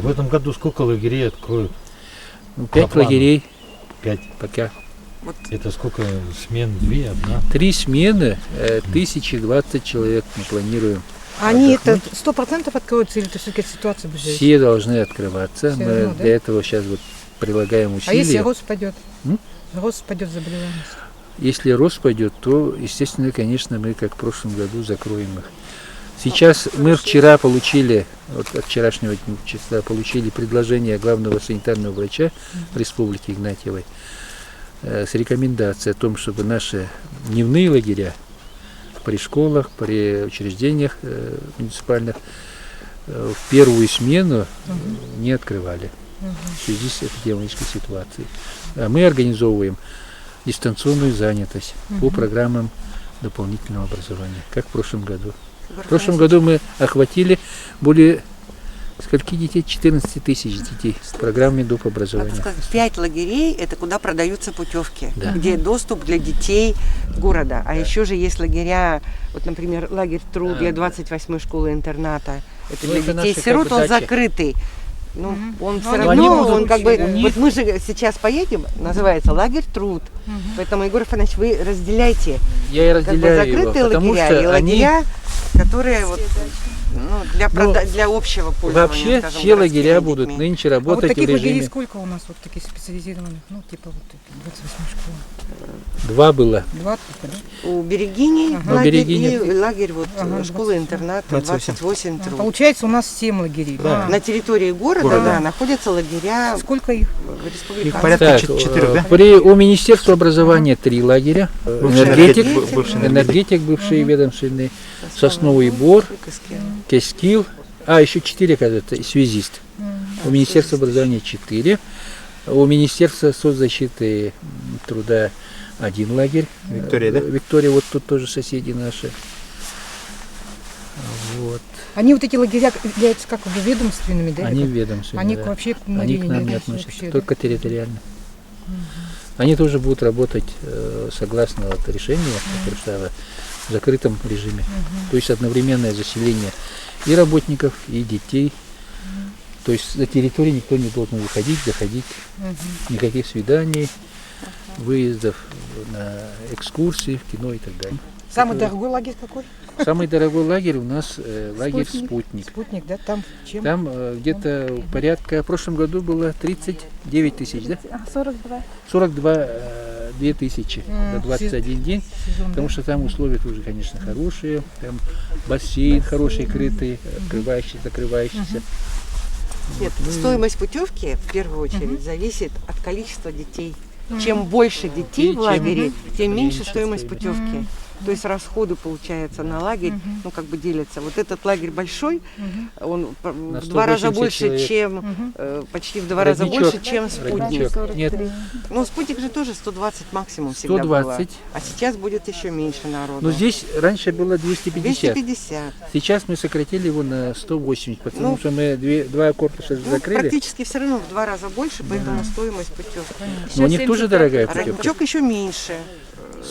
В этом году сколько лагерей откроют? 5 лагерей. 5. Пока. Вот. Это сколько смен? 2, 1? 3 смены, 1020 человек мы планируем. Они это 100% откроются, или это все-таки ситуация будет? Все должны открываться. Все Мы равно, да? для этого сейчас вот прилагаем усилия. А если рост пойдет? М? Рост пойдет заболеваемость. Если рост пойдет, то, естественно, конечно, мы, как в прошлом году, закроем их. Сейчас мы вчера получили, вот от вчерашнего числа, получили предложение главного санитарного врача Республики Игнатьевой с рекомендацией о том, чтобы наши дневные лагеря при школах, при учреждениях муниципальных в первую смену не открывали в связи с эпидемиологической ситуацией. А мы организовываем дистанционную занятость по программам дополнительного образования, как в прошлом году. В прошлом году мы охватили более скольки детей? 14 тысяч детей с программой доп. Образования. 5 лагерей – это куда продаются путевки, Да. где доступ для детей города. А еще же есть лагеря, вот, например, лагерь труд для 28-й школы-интерната. Это Ну, для это детей наши, сирот, как бы, он дачи. закрытый. Ну, он все они равно, будут он как бы, у них- вот мы же сейчас поедем, называется лагерь труд. Поэтому, Егор Афанасьевич, вы разделяйте Я и как бы разделяю его, закрытые потому лагеря что и они лагеря, которые вот, для, для общего пользования. вообще скажем, все лагеря городскими будут детьми. нынче А вот работать в таких лагерей режиме. сколько у нас, вот таких специализированных, ну, типа вот 28 школ? 2 было. 2 только, да? У Берегини Ага. лагерь, Берегини. и лагерь вот Ага, школы-интернат 28 труд. Получается, у нас 7 лагерей. Да. А, На территории города, да, находятся лагеря сколько их? республиканских. порядка 4, да? У Министерства образования 3 лагеря. Энергетик, бывший ведомственный, Сосновый Бор, Кескил, еще 4, кажется, и связист. У Министерства образования 4, у Министерства соцзащиты труда 1 лагерь. Виктория, да? Виктория, вот тут тоже соседи наши. Вот. Они вот эти лагеря являются как бы ведомственными, да? Они или как? ведомственные. Они да. вообще к Они Марии к не нам не относятся относятся, вообще, только территориально. Они тоже будут работать согласно вот решению Кирштава в закрытом режиме. То есть одновременное заселение и работников, и детей. То есть на территории никто не должен выходить, заходить. Никаких свиданий, выездов на экскурсии, в кино и так далее. Самый дорогой лагерь какой? Самый дорогой лагерь у нас лагерь «Спутник». Спутник, да? Там чем? Там где-то порядка, в прошлом году было 39 тысяч, да? 42. 2 тысячи за 21 день, Сезон, потому да? что там условия тоже, конечно, хорошие, там бассейн хороший, крытый, открывающийся, закрывающийся. Нет, стоимость путевки в первую очередь зависит от количества детей. Чем больше детей в лагере, тем меньше стоимость путевки. То есть расходы, получается, на лагерь, ну, как бы делятся. Вот этот лагерь большой, он На в 2 раза 180 больше, человек. чем, почти в 2 раза Родничок. больше, чем спутник. Родничок. Нет, Ну, спутник же тоже 120 максимум всегда 120. было. А сейчас будет еще меньше народу. но здесь раньше было 250. 250. Сейчас мы сократили его на 180, потому Ну, что мы 2 корпуса Ну, закрыли. практически все равно в 2 раза больше, поэтому стоимость путевки. Но у них тоже дорогая А путевка. Родничок еще меньше.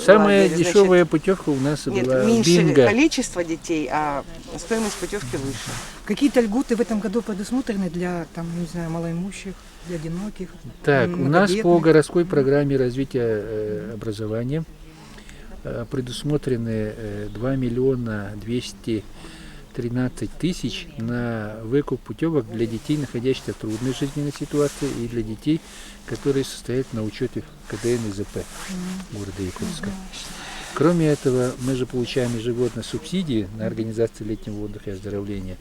Самая лагеря, значит, дешевая путевка у нас Нет, была меньше бинго. количество детей, а стоимость путевки выше. Какие-то льготы в этом году предусмотрены для, там, не знаю, малоимущих, для одиноких? Так, у нас по многодетных? городской программе развития образования предусмотрены 2 миллиона 213 тысяч на выкуп путевок для детей, находящихся в трудной жизненной ситуации, и для детей, которые состоят на учете в КДН и ЗП города Якутска. Кроме этого, мы же получаем ежегодно субсидии на организацию летнего отдыха и оздоровления.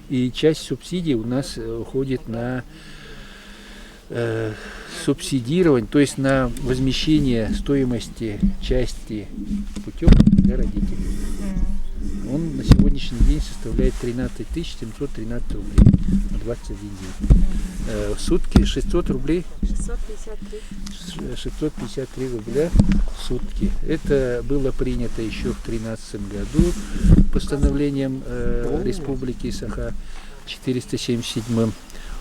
И часть субсидий у нас уходит на субсидирование, то есть на возмещение стоимости части путевок для родителей. Он на сегодняшний день составляет 13 713 рублей на 21 день. В сутки 600 рублей, 653 рубля в сутки. Это было принято еще в 2013 году постановлением Республики Саха 477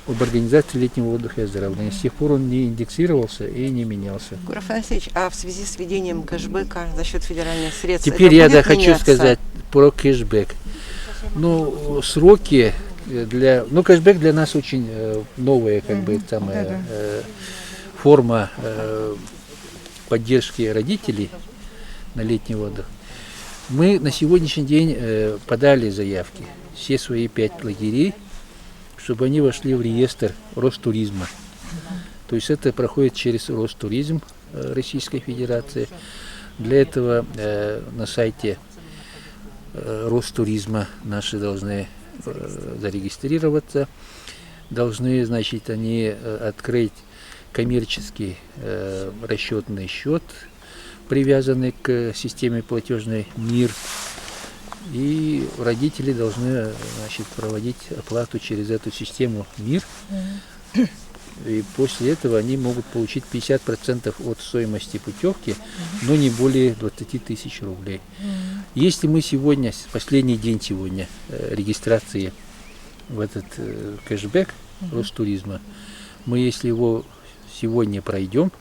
об организации летнего отдыха и оздоровления. С тех пор он не индексировался и не менялся. Егор Афанасьевич, а в связи с введением кэшбэка за счет федеральных средств Теперь это я будет хочу меняться? сказать про кэшбэк. Ну, сроки кэшбэк для нас очень новая, как бы, самая Да-да. форма поддержки родителей на летний отдых. Мы на сегодняшний день подали заявки, все свои 5 лагерей, чтобы они вошли в реестр Ростуризма. То есть это проходит через Ростуризм Российской Федерации. Для этого на сайте Ростуризма наши должны зарегистрироваться, должны, значит, они открыть коммерческий расчетный счет, привязанный к системе платежной МИР, и родители должны, значит, проводить оплату через эту систему МИР, и после этого они могут получить 50% от стоимости путевки, но не более 20 тысяч рублей. Если мы сегодня, последний день сегодня регистрации в этот кэшбэк Ростуризма, мы, если его сегодня пройдем,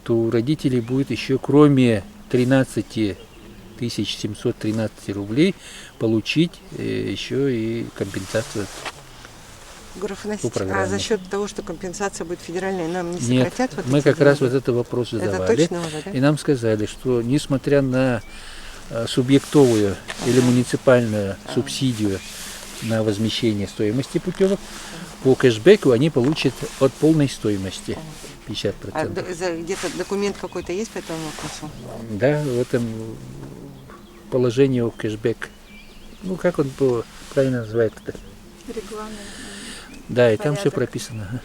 то у родителей будет еще, кроме 13 713 рублей, получить еще и компенсацию. Егор Афанасьевич, По программе. а за счет того, что компенсация будет федеральная, нам не Нет, сократят? Вот мы эти как раз деньги? вот этот вопрос Это задавали. точно уже, да? И нам сказали, что несмотря на субъектовую или муниципальную субсидию на возмещение стоимости путевок, по кэшбэку они получат от полной стоимости 50%. А где-то документ какой-то есть по этому вопросу? Да, в этом положении о кэшбэк. Ну, как он правильно называется-то? Регламент. Да, и там все Порядок. прописано.